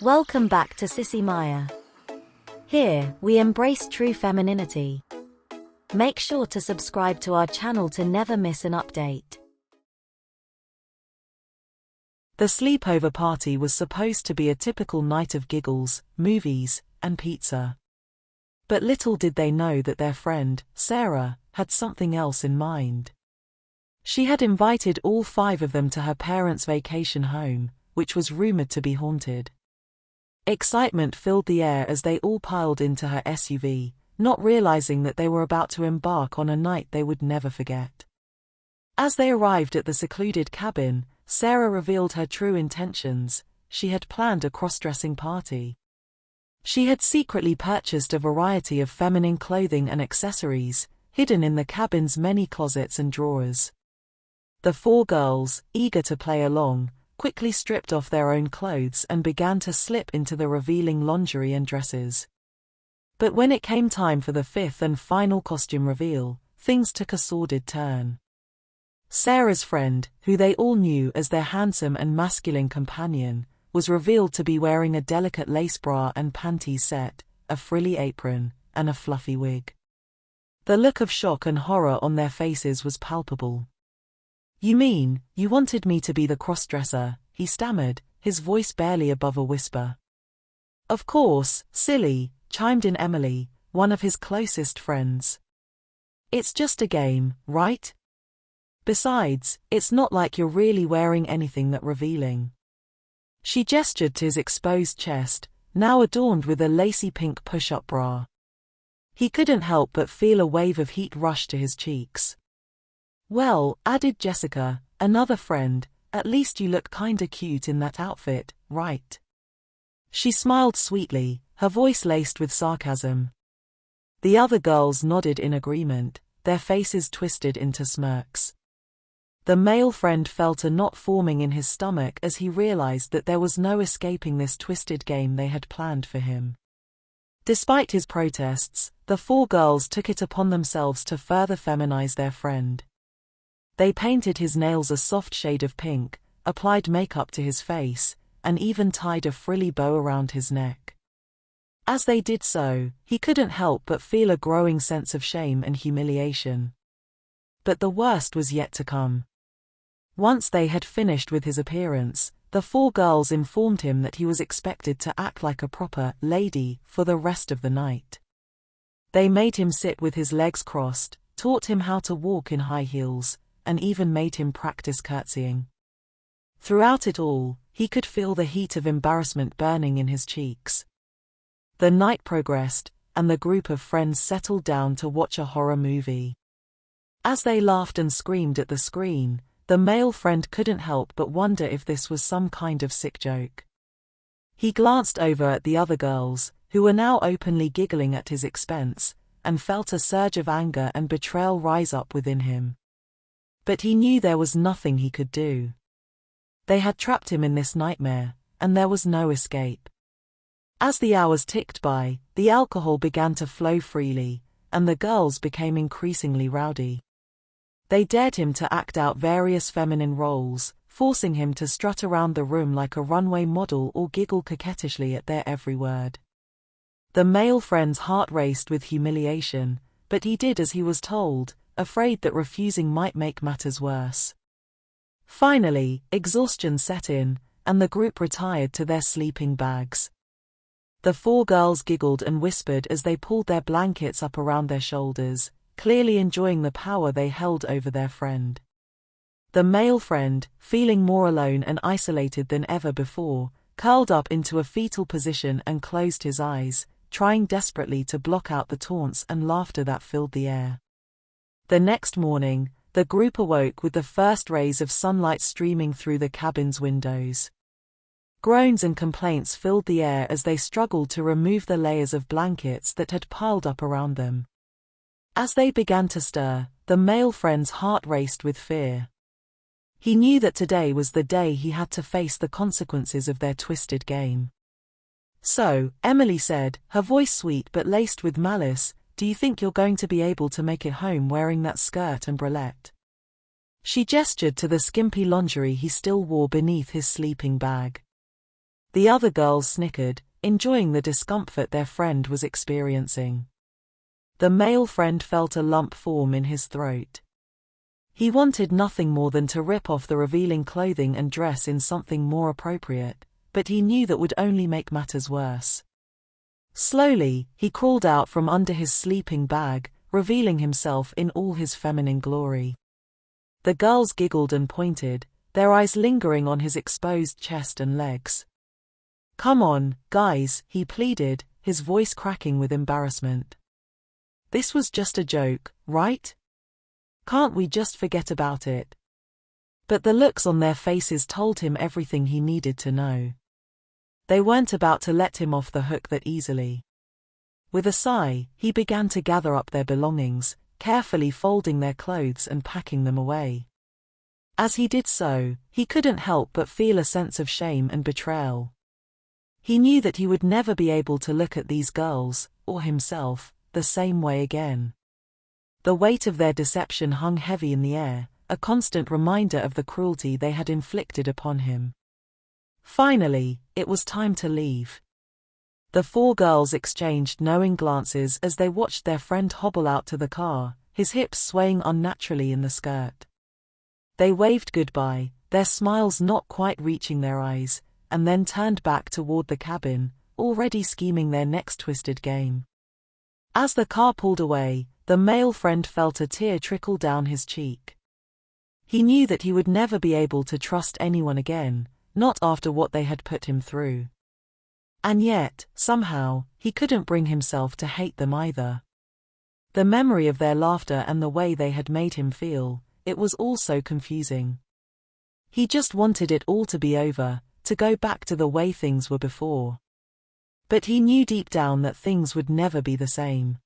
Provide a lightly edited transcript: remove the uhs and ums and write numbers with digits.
Welcome back to Sissy Maya. Here, we embrace true femininity. Make sure to subscribe to our channel to never miss an update. The sleepover party was supposed to be a typical night of giggles, movies, and pizza. But little did they know that their friend, Sarah, had something else in mind. She had invited all 5 of them to her parents' vacation home, which was rumored to be haunted. Excitement filled the air as they all piled into her SUV, not realizing that they were about to embark on a night they would never forget. As they arrived at the secluded cabin, Sarah revealed her true intentions. She had planned a cross-dressing party. She had secretly purchased a variety of feminine clothing and accessories, hidden in the cabin's many closets and drawers. The 4 girls, eager to play along, quickly stripped off their own clothes and began to slip into the revealing lingerie and dresses. But when it came time for the 5th and final costume reveal, things took a sordid turn. Sarah's friend, who they all knew as their handsome and masculine companion, was revealed to be wearing a delicate lace bra and panties set, a frilly apron, and a fluffy wig. The look of shock and horror on their faces was palpable. "You mean, you wanted me to be the cross-dresser?" he stammered, his voice barely above a whisper. "Of course, silly," chimed in Emily, one of his closest friends. "It's just a game, right? Besides, it's not like you're really wearing anything that revealing." She gestured to his exposed chest, now adorned with a lacy pink push-up bra. He couldn't help but feel a wave of heat rush to his cheeks. "Well," added Jessica, another friend, "at least you look kinda cute in that outfit, right?" She smiled sweetly, her voice laced with sarcasm. The other girls nodded in agreement, their faces twisted into smirks. The male friend felt a knot forming in his stomach as he realized that there was no escaping this twisted game they had planned for him. Despite his protests, the 4 girls took it upon themselves to further feminize their friend. They painted his nails a soft shade of pink, applied makeup to his face, and even tied a frilly bow around his neck. As they did so, he couldn't help but feel a growing sense of shame and humiliation. But the worst was yet to come. Once they had finished with his appearance, the 4 girls informed him that he was expected to act like a proper lady for the rest of the night. They made him sit with his legs crossed, taught him how to walk in high heels, and even made him practice curtsying. Throughout it all, he could feel the heat of embarrassment burning in his cheeks. The night progressed, and the group of friends settled down to watch a horror movie. As they laughed and screamed at the screen, the male friend couldn't help but wonder if this was some kind of sick joke. He glanced over at the other girls, who were now openly giggling at his expense, and felt a surge of anger and betrayal rise up within him. But he knew there was nothing he could do. They had trapped him in this nightmare, and there was no escape. As the hours ticked by, the alcohol began to flow freely, and the girls became increasingly rowdy. They dared him to act out various feminine roles, forcing him to strut around the room like a runway model or giggle coquettishly at their every word. The male friend's heart raced with humiliation, but he did as he was told, afraid that refusing might make matters worse. Finally, exhaustion set in, and the group retired to their sleeping bags. The 4 girls giggled and whispered as they pulled their blankets up around their shoulders, clearly enjoying the power they held over their friend. The male friend, feeling more alone and isolated than ever before, curled up into a fetal position and closed his eyes, trying desperately to block out the taunts and laughter that filled the air. The next morning, the group awoke with the first rays of sunlight streaming through the cabin's windows. Groans and complaints filled the air as they struggled to remove the layers of blankets that had piled up around them. As they began to stir, the male friend's heart raced with fear. He knew that today was the day he had to face the consequences of their twisted game. "So," Emily said, her voice sweet but laced with malice, "do you think you're going to be able to make it home wearing that skirt and bralette?" She gestured to the skimpy lingerie he still wore beneath his sleeping bag. The other girls snickered, enjoying the discomfort their friend was experiencing. The male friend felt a lump form in his throat. He wanted nothing more than to rip off the revealing clothing and dress in something more appropriate, but he knew that would only make matters worse. Slowly, he crawled out from under his sleeping bag, revealing himself in all his feminine glory. The girls giggled and pointed, their eyes lingering on his exposed chest and legs. "Come on, guys," he pleaded, his voice cracking with embarrassment. "This was just a joke, right? Can't we just forget about it?" But the looks on their faces told him everything he needed to know. They weren't about to let him off the hook that easily. With a sigh, he began to gather up their belongings, carefully folding their clothes and packing them away. As he did so, he couldn't help but feel a sense of shame and betrayal. He knew that he would never be able to look at these girls, or himself, the same way again. The weight of their deception hung heavy in the air, a constant reminder of the cruelty they had inflicted upon him. Finally, it was time to leave. The four girls exchanged knowing glances as they watched their friend hobble out to the car, his hips swaying unnaturally in the skirt. They waved goodbye, their smiles not quite reaching their eyes, and then turned back toward the cabin, already scheming their next twisted game. As the car pulled away, the male friend felt a tear trickle down his cheek. He knew that he would never be able to trust anyone again, not after what they had put him through. And yet, somehow, he couldn't bring himself to hate them either. The memory of their laughter and the way they had made him feel, it was all so confusing. He just wanted it all to be over, to go back to the way things were before. But he knew deep down that things would never be the same.